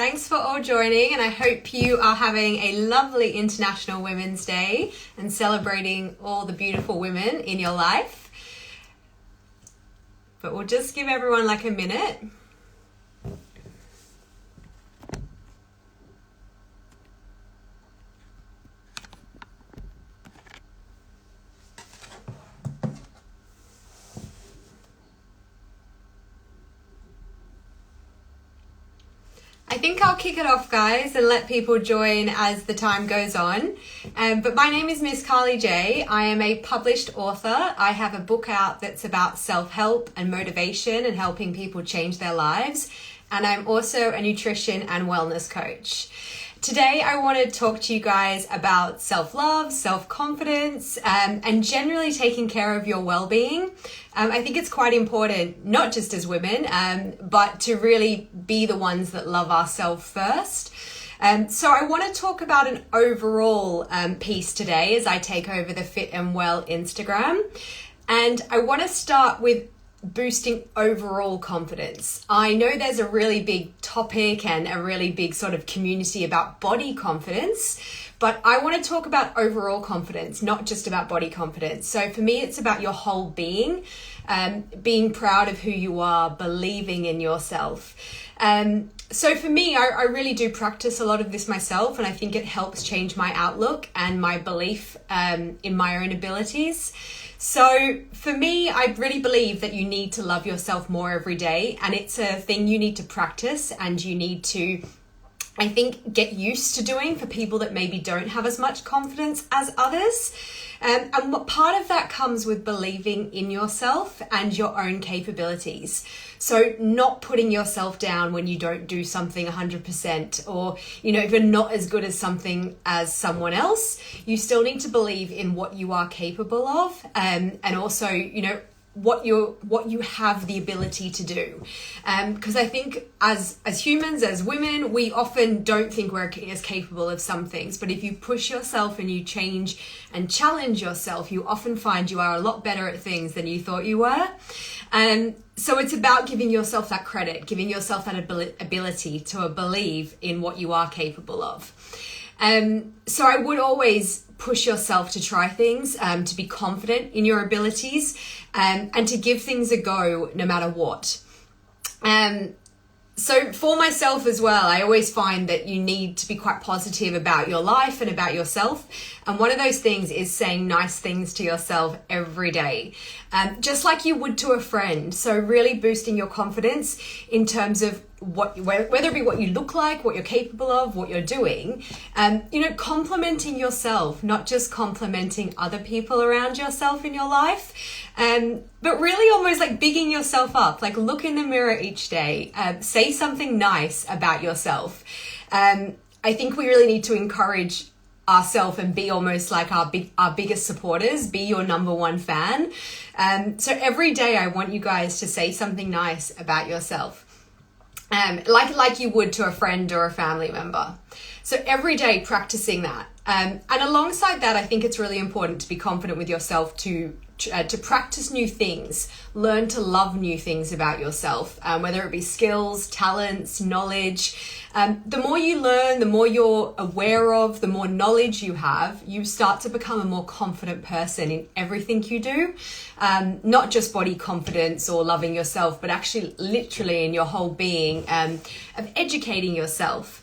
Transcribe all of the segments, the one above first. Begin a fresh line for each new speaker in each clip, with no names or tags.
Thanks for all joining, and I hope you are having a lovely International Women's Day and celebrating all the beautiful women in your life. But we'll just give everyone like a minute. I think I'll kick it off, guys, and let people join as the time goes on. But my name is Miss Carli Jay. I am a published author. I have a book out that's about self-help and motivation and helping people change their lives. And I'm also a nutrition and wellness coach. Today, I want to talk to you guys about self-love, self-confidence, and generally taking care of your well-being. I think it's quite important, not just as women, but to really be the ones that love ourselves first. So I want to talk about an overall piece today as I take over the Fit and Well Instagram. And I want to start with boosting overall confidence. I know there's a really big topic and a really big sort of community about body confidence, but I want to talk about overall confidence, not just about body confidence. So for me, it's about your whole being proud of who you are, believing in yourself. So for me, I really do practice a lot of this myself, and I think it helps change my outlook and my belief in my own abilities. So for me, I really believe that you need to love yourself more every day, and it's a thing you need to practice and you need to, I think, get used to doing for people that maybe don't have as much confidence as others. And what part of that comes with believing in yourself and your own capabilities. So not putting yourself down when you don't do something 100%, or, if you're not as good as something as someone else, you still need to believe in what you are capable of. And also, what you have the ability to do. Because I think as humans, as women, we often don't think we're as capable of some things. But if you push yourself and you change and challenge yourself, you often find you are a lot better at things than you thought you were. So it's about giving yourself that credit, giving yourself that ability to believe in what you are capable of. So I would always push yourself to try things, to be confident in your abilities, and to give things a go no matter what. So for myself as well, I always find that you need to be quite positive about your life and about yourself. And one of those things is saying nice things to yourself every day, just like you would to a friend. So really boosting your confidence in terms of whether it be what you look like, what you're capable of, what you're doing, complimenting yourself, not just complimenting other people around yourself in your life, but really almost like bigging yourself up, like look in the mirror each day, say something nice about yourself. I think we really need to encourage ourselves and be almost like our biggest supporters, be your number one fan. So every day I want you guys to say something nice about yourself. Like you would to a friend or a family member. So every day practicing that. And alongside that, I think it's really important to be confident with yourself, to practice new things, learn to love new things about yourself, whether it be skills, talents, knowledge. The more you learn, the more you're aware of, the more knowledge you have, you start to become a more confident person in everything you do. Not just body confidence or loving yourself, but actually literally in your whole being, of educating yourself.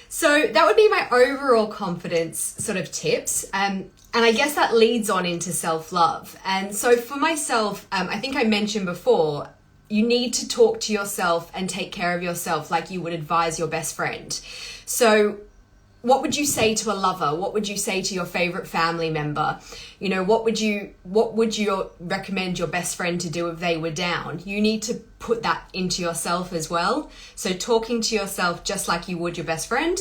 So that would be my overall confidence sort of tips. And I guess that leads on into self-love. And so for myself, I think I mentioned before, you need to talk to yourself and take care of yourself like you would advise your best friend. So what would you say to a lover? What would you say to your favorite family member? What would you recommend your best friend to do if they were down? You need to put that into yourself as well. So talking to yourself just like you would your best friend.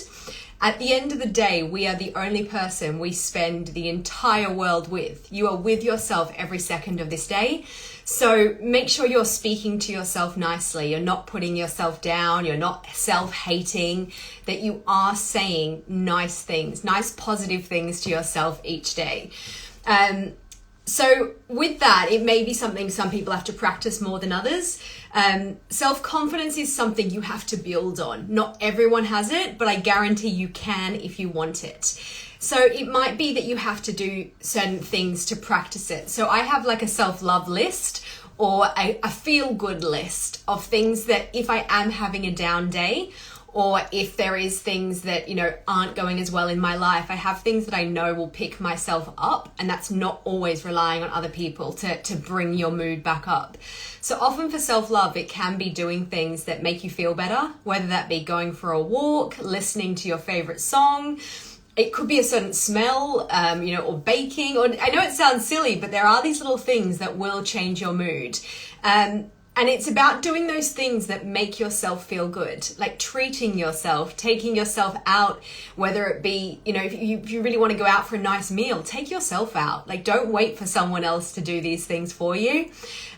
At the end of the day, we are the only person we spend the entire world with. You are with yourself every second of this day. So make sure you're speaking to yourself nicely. You're not putting yourself down. You're not self-hating, that you are saying nice things, nice positive things to yourself each day. So with that, it may be something some people have to practice more than others. Self-confidence is something you have to build on. Not everyone has it, but I guarantee you can if you want it. So it might be that you have to do certain things to practice it. So I have like a self-love list or a feel-good list of things that if I am having a down day, or if there is things that, aren't going as well in my life, I have things that I know will pick myself up, and that's not always relying on other people to bring your mood back up. So often for self-love, it can be doing things that make you feel better, whether that be going for a walk, listening to your favorite song. It could be a certain smell, or baking, or I know it sounds silly, but there are these little things that will change your mood. And it's about doing those things that make yourself feel good, like treating yourself, taking yourself out, whether it be, if you really want to go out for a nice meal, take yourself out. Like, don't wait for someone else to do these things for you.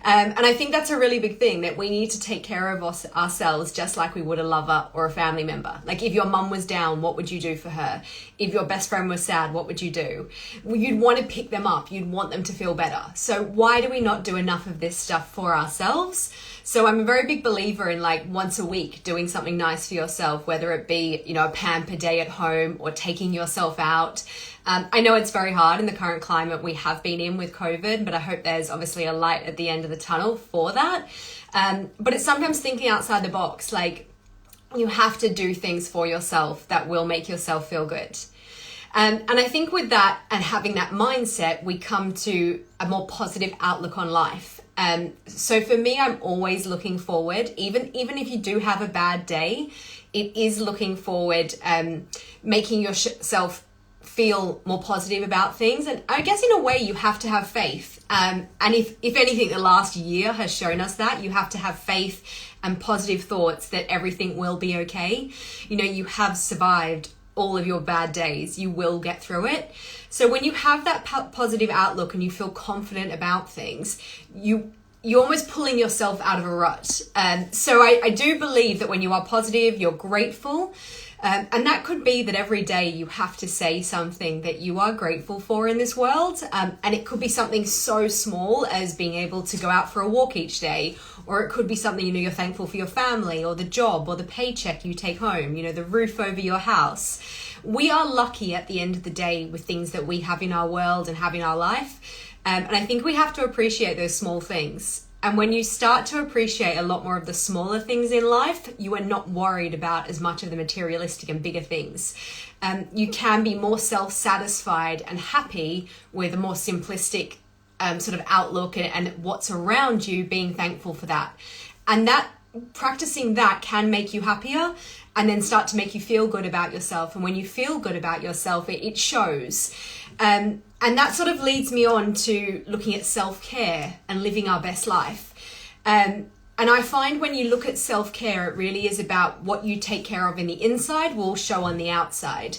And I think that's a really big thing, that we need to take care of ourselves just like we would a lover or a family member. Like, if your mum was down, what would you do for her? If your best friend was sad, what would you do? Well, you'd want to pick them up. You'd want them to feel better. So why do we not do enough of this stuff for ourselves? So I'm a very big believer in like once a week doing something nice for yourself, whether it be, a pamper day at home or taking yourself out. I know it's very hard in the current climate we have been in with COVID, but I hope there's obviously a light at the end of the tunnel for that. But it's sometimes thinking outside the box, like you have to do things for yourself that will make yourself feel good. And I think with that and having that mindset, we come to a more positive outlook on life. So for me, I'm always looking forward, even if you do have a bad day, it is looking forward, making yourself feel more positive about things. And I guess in a way you have to have faith. And if anything, the last year has shown us that you have to have faith and positive thoughts that everything will be okay. You have survived all of your bad days. You will get through it. So when you have that positive outlook and you feel confident about things, you're almost pulling yourself out of a rut. So I do believe that when you are positive, you're grateful. And that could be that every day you have to say something that you are grateful for in this world. And it could be something so small as being able to go out for a walk each day. Or it could be something, you're thankful for your family or the job or the paycheck you take home, the roof over your house. We are lucky at the end of the day with things that we have in our world and have in our life. And I think we have to appreciate those small things. And when you start to appreciate a lot more of the smaller things in life, you are not worried about as much of the materialistic and bigger things. You can be more self-satisfied and happy with a more simplistic sort of outlook and what's around you, being thankful for that. And that practicing that can make you happier and then start to make you feel good about yourself. And when you feel good about yourself, it shows. And that sort of leads me on to looking at self-care and living our best life. And I find when you look at self-care, it really is about what you take care of in the inside will show on the outside.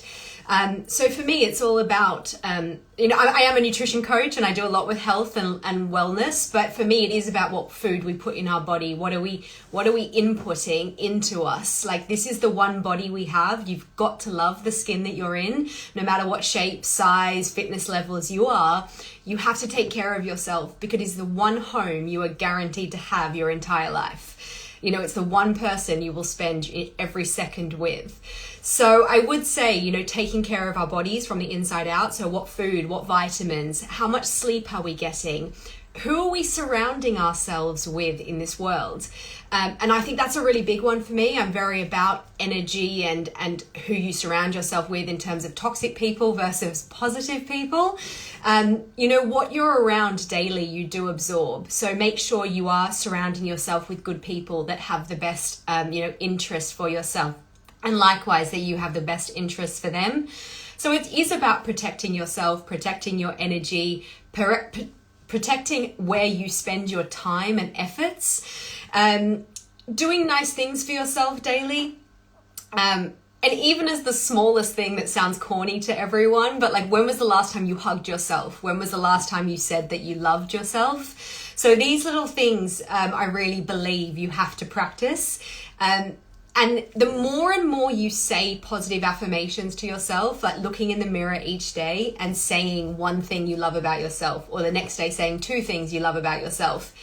So for me, it's all about, I am a nutrition coach and I do a lot with health and wellness, but for me, it is about what food we put in our body. What are we inputting into us? Like, this is the one body we have. You've got to love the skin that you're in, no matter what shape, size, fitness levels you are. You have to take care of yourself because it's the one home you are guaranteed to have your entire life. It's the one person you will spend every second with. So I would say, taking care of our bodies from the inside out. So what food, what vitamins, how much sleep are we getting? Who are we surrounding ourselves with in this world? And I think that's a really big one for me. I'm very about energy and who you surround yourself with in terms of toxic people versus positive people. What you're around daily, you do absorb. So make sure you are surrounding yourself with good people that have the best, interest for yourself. And likewise, that you have the best interest for them. So it is about protecting yourself, protecting your energy, protecting where you spend your time and efforts, doing nice things for yourself daily. And even as the smallest thing that sounds corny to everyone, but like, when was the last time you hugged yourself? When was the last time you said that you loved yourself? So these little things, I really believe you have to practice. And the more and more you say positive affirmations to yourself, like looking in the mirror each day and saying one thing you love about yourself, or the next day saying two things you love about yourself,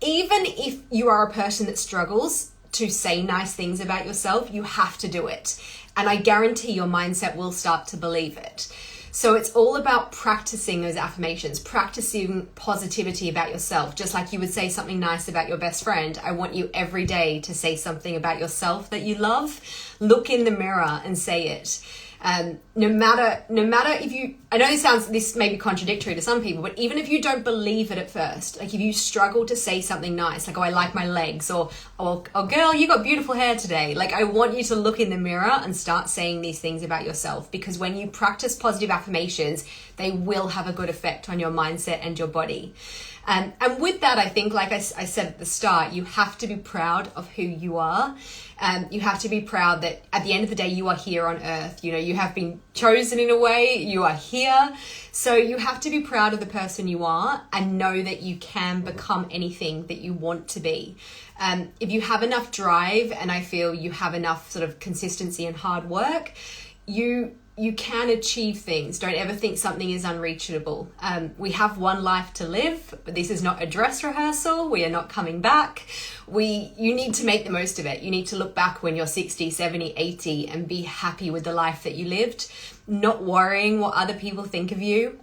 even if you are a person that struggles to say nice things about yourself, you have to do it. And I guarantee your mindset will start to believe it. So it's all about practicing those affirmations, practicing positivity about yourself. Just like you would say something nice about your best friend, I want you every day to say something about yourself that you love. Look in the mirror and say it. No matter if you, I know this may be contradictory to some people, but even if you don't believe it at first, like if you struggle to say something nice, like, oh, I like my legs, or, oh, girl, you got beautiful hair today. Like, I want you to look in the mirror and start saying these things about yourself, because when you practice positive affirmations, they will have a good effect on your mindset and your body. And with that, I think, like I said at the start, you have to be proud of who you are. You have to be proud that at the end of the day, you are here on earth. You know, you have been chosen in a way, you are here. So you have to be proud of the person you are and know that you can become anything that you want to be. If you have enough drive, and I feel you have enough sort of consistency and hard work, you can achieve things. Don't ever think something is unreachable. We have one life to live, but this is not a dress rehearsal. We are not coming back. You need to make the most of it. You need to look back when you're 60, 70, 80 and be happy with the life that you lived, not worrying what other people think of you.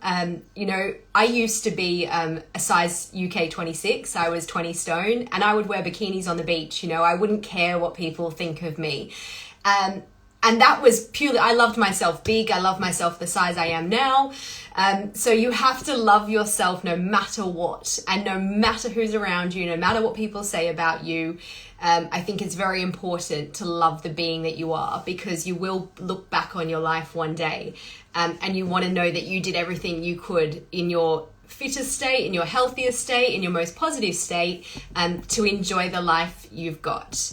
You know, I used to be a size UK 26. I was 20 stone and I would wear bikinis on the beach. You know, I wouldn't care what people think of me. And that was purely, I loved myself big. I love myself the size I am now. So you have to love yourself no matter what, and no matter who's around you, no matter what people say about you. I think it's very important to love the being that you are, because you will look back on your life one day, and you want to know that you did everything you could in your fittest state, in your healthiest state, in your most positive state, to enjoy the life you've got.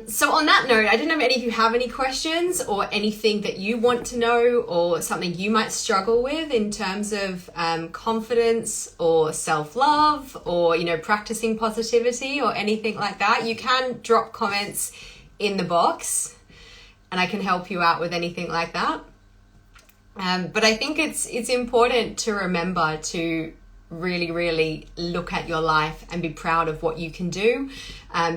So on that note, I don't know if any of you have any questions or anything that you want to know, or something you might struggle with in terms of confidence or self-love, or, you know, practicing positivity or anything like that. You can drop comments in the box and I can help you out with anything like that. But I think it's important to remember to really, really look at your life and be proud of what you can do,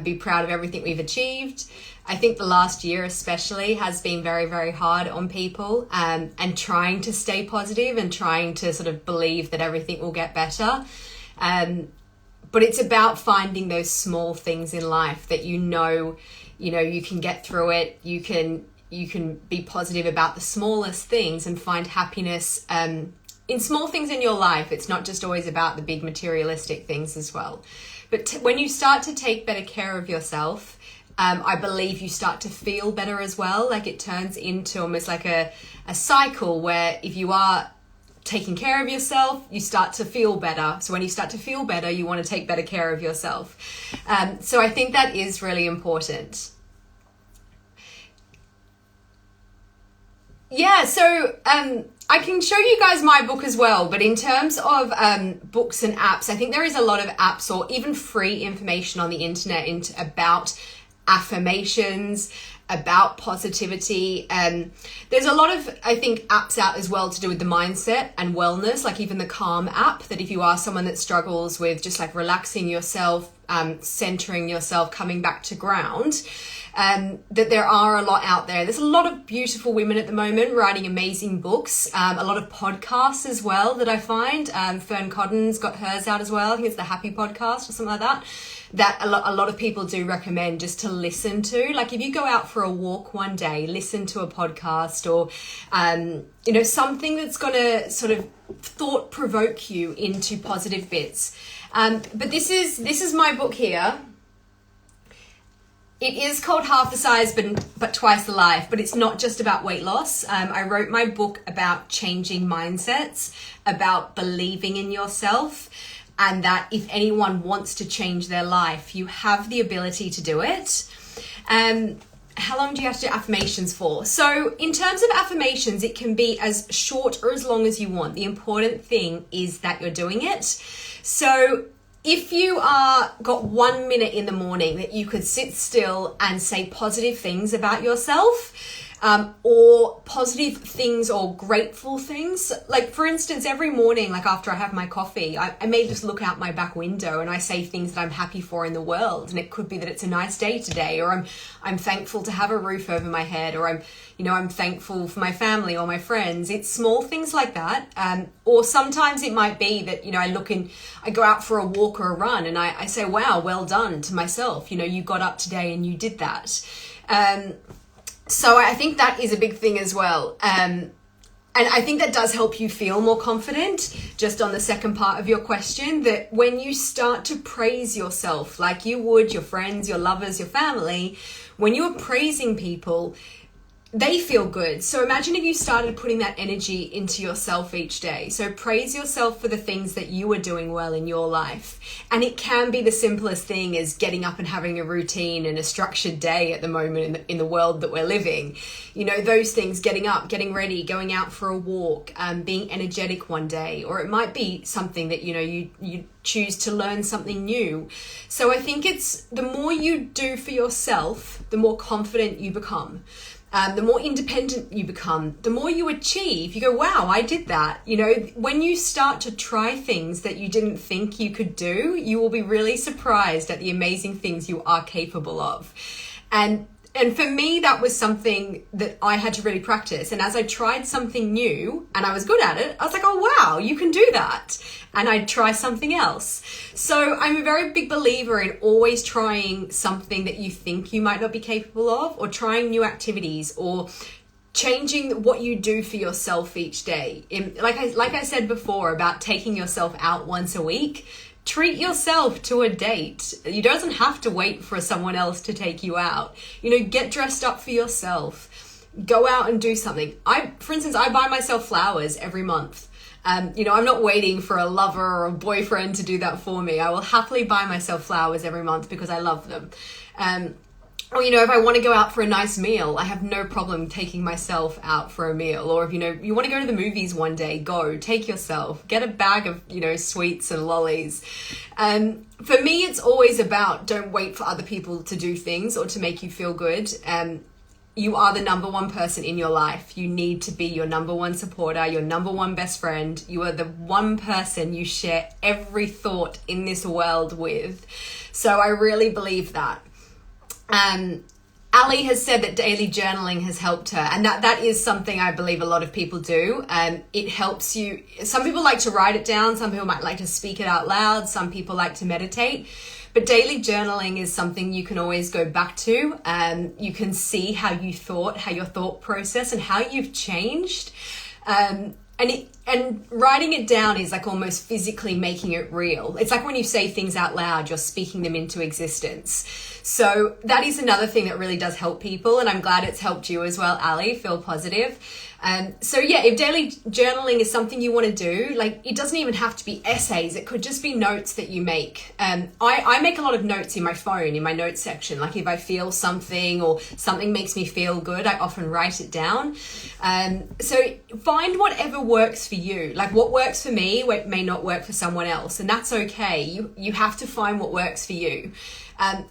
be proud of everything we've achieved. I think the last year especially has been very, very hard on people, and trying to stay positive and trying to sort of believe that everything will get better. But it's about finding those small things in life that you know you can get through it. You can be positive about the smallest things and find happiness in small things in your life. It's not just always about the big materialistic things as well. But when you start to take better care of yourself, I believe you start to feel better as well. Like, it turns into almost like a cycle where if you are taking care of yourself, you start to feel better. So when you start to feel better, you want to take better care of yourself. So I think that is really important. Yeah, so I can show you guys my book as well, but in terms of books and apps, I think there is a lot of apps or even free information on the internet about affirmations, about positivity. There's a lot of, I think, apps out as well to do with the mindset and wellness, like even the Calm app, that if you are someone that struggles with just like relaxing yourself, centering yourself, coming back to ground, that there are a lot out there. There's a lot of beautiful women at the moment writing amazing books, a lot of podcasts as well that I find. Fern Cotton's got hers out as well. I think it's the Happy Podcast or something like that. That a lot of people do recommend just to listen to. Like, if you go out for a walk one day, listen to a podcast, or something that's going to sort of thought provoke you into positive bits. But this is my book here. It is called Half the Size but Twice the Life, but it's not just about weight loss. I wrote my book about changing mindsets, about believing in yourself, and that if anyone wants to change their life, you have the ability to do it. How long do you have to do affirmations for? So in terms of affirmations, it can be as short or as long as you want. The important thing is that you're doing it. So if you are got 1 minute in the morning that you could sit still and say positive things about yourself, or positive things or grateful things. Like, for instance, every morning, like after I have my coffee, I may just look out my back window and I say things that I'm happy for in the world. And it could be that it's a nice day today, or I'm thankful to have a roof over my head, or I'm thankful for my family or my friends. It's small things like that. Or sometimes it might be that, I go out for a walk or a run and I say, wow, well done to myself. You got up today and you did that. So I think that is a big thing as well. And I think that does help you feel more confident, just on the second part of your question, that when you start to praise yourself like you would your friends, your lovers, your family, when you are praising people, they feel good. So imagine if you started putting that energy into yourself each day. So praise yourself for the things that you are doing well in your life. And it can be the simplest thing as getting up and having a routine and a structured day at the moment in the world that we're living. Those things, getting up, getting ready, going out for a walk, being energetic one day, or it might be something that, you choose to learn something new. So I think it's the more you do for yourself, the more confident you become. The more independent you become, the more you achieve. You go, wow, I did that. When you start to try things that you didn't think you could do, you will be really surprised at the amazing things you are capable of. And for me, that was something that I had to really practice. And as I tried something new and I was good at it, I was like, oh, wow, you can do that. And I'd try something else. So I'm a very big believer in always trying something that you think you might not be capable of, or trying new activities, or changing what you do for yourself each day. Like I said before about taking yourself out once a week, treat yourself to a date. You don't have to wait for someone else to take you out. Get dressed up for yourself. Go out and do something. For instance, I buy myself flowers every month. I'm not waiting for a lover or a boyfriend to do that for me. I will happily buy myself flowers every month because I love them. Or, if I want to go out for a nice meal, I have no problem taking myself out for a meal. Or if, you want to go to the movies one day, go, take yourself, get a bag of, sweets and lollies. For me, it's always about don't wait for other people to do things or to make you feel good. You are the number one person in your life. You need to be your number one supporter, your number one best friend. You are the one person you share every thought in this world with. So I really believe that. Ali has said that daily journaling has helped her, and that is something I believe a lot of people do. It helps you. Some people like to write it down. Some people might like to speak it out loud. Some people like to meditate. But daily journaling is something you can always go back to. You can see how you thought, how your thought process, and how you've changed. And writing it down is like almost physically making it real. It's like when you say things out loud, you're speaking them into existence. So that is another thing that really does help people. And I'm glad it's helped you as well, Ali. Feel positive. So yeah, if daily journaling is something you want to do, like it doesn't even have to be essays. It could just be notes that you make. I make a lot of notes in my phone, in my notes section. Like if I feel something or something makes me feel good, I often write it down. So find whatever works for you. Like what works for me may not work for someone else, and that's okay. You have to find what works for you.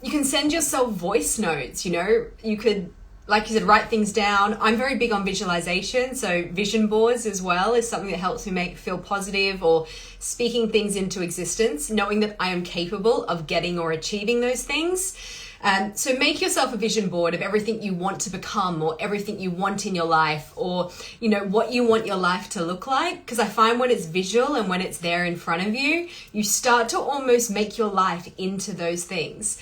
You can send yourself voice notes, you could, like you said, write things down. I'm very big on visualization. So vision boards as well is something that helps me feel positive, or speaking things into existence, knowing that I am capable of getting or achieving those things. So make yourself a vision board of everything you want to become, or everything you want in your life, or, what you want your life to look like. Because I find when it's visual and when it's there in front of you, you start to almost make your life into those things.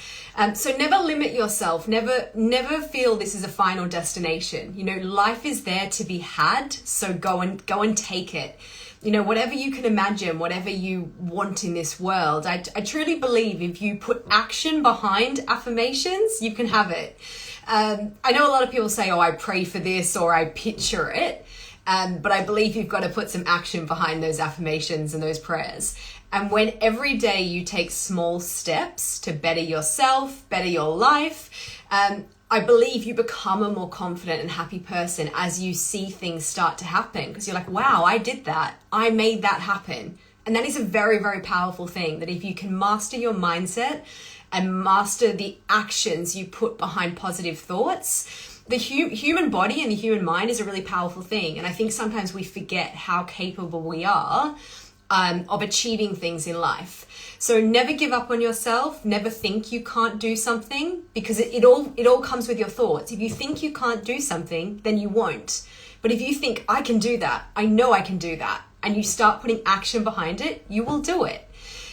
So never limit yourself. Never feel this is a final destination. Life is there to be had. So go and take it. Whatever you can imagine, whatever you want in this world, I truly believe if you put action behind affirmations, you can have it. I know a lot of people say, oh, I pray for this, or I picture it. But I believe you've got to put some action behind those affirmations and those prayers. And when every day you take small steps to better yourself, better your life, I believe you become a more confident and happy person as you see things start to happen, because you're like, wow, I did that. I made that happen. And that is a very, very powerful thing, that if you can master your mindset and master the actions you put behind positive thoughts, the human body and the human mind is a really powerful thing. And I think sometimes we forget how capable we are of achieving things in life. So never give up on yourself. Never think you can't do something, because it all comes with your thoughts. If you think you can't do something, then you won't. But if you think, I can do that, I know I can do that, and you start putting action behind it, you will do it.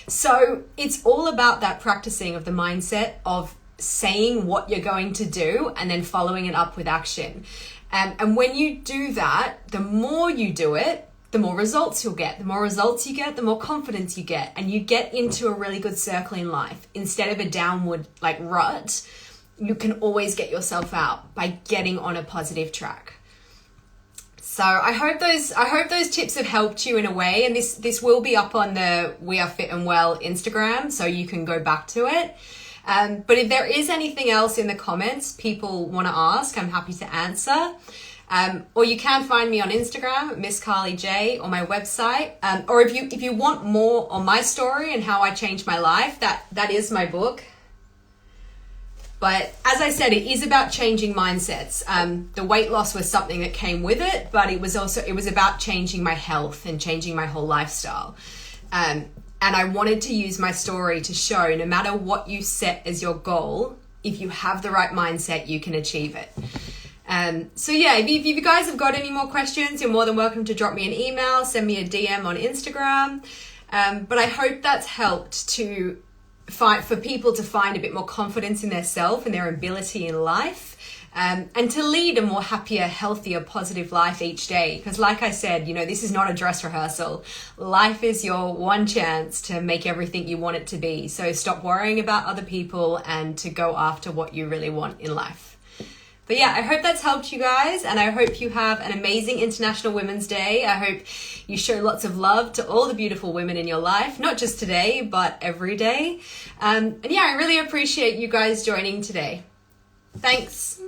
So it's all about that practicing of the mindset of saying what you're going to do and then following it up with action. And when you do that, the more you do it, the more results you'll get. The more results you get, the more confidence you get, and you get into a really good circle in life. Instead of a downward rut, you can always get yourself out by getting on a positive track. So I hope those tips have helped you in a way, and this will be up on the We Are Fit and Well Instagram, so you can go back to it. But if there is anything else in the comments people want to ask, I'm happy to answer. Or you can find me on Instagram, Miss Carli Jay, or my website. Or if you want more on my story and how I changed my life, that is my book. But as I said, it is about changing mindsets. The weight loss was something that came with it, but it was about changing my health and changing my whole lifestyle. And I wanted to use my story to show, no matter what you set as your goal, if you have the right mindset, you can achieve it. So yeah, if you guys have got any more questions, you're more than welcome to drop me an email, send me a DM on Instagram. But I hope that's helped for people to find a bit more confidence in their self and their ability in life, and to lead a more happier, healthier, positive life each day. Because like I said, this is not a dress rehearsal. Life is your one chance to make everything you want it to be. So stop worrying about other people and to go after what you really want in life. But yeah, I hope that's helped you guys, and I hope you have an amazing International Women's Day. I hope you show lots of love to all the beautiful women in your life, not just today, but every day. And yeah, I really appreciate you guys joining today. Thanks.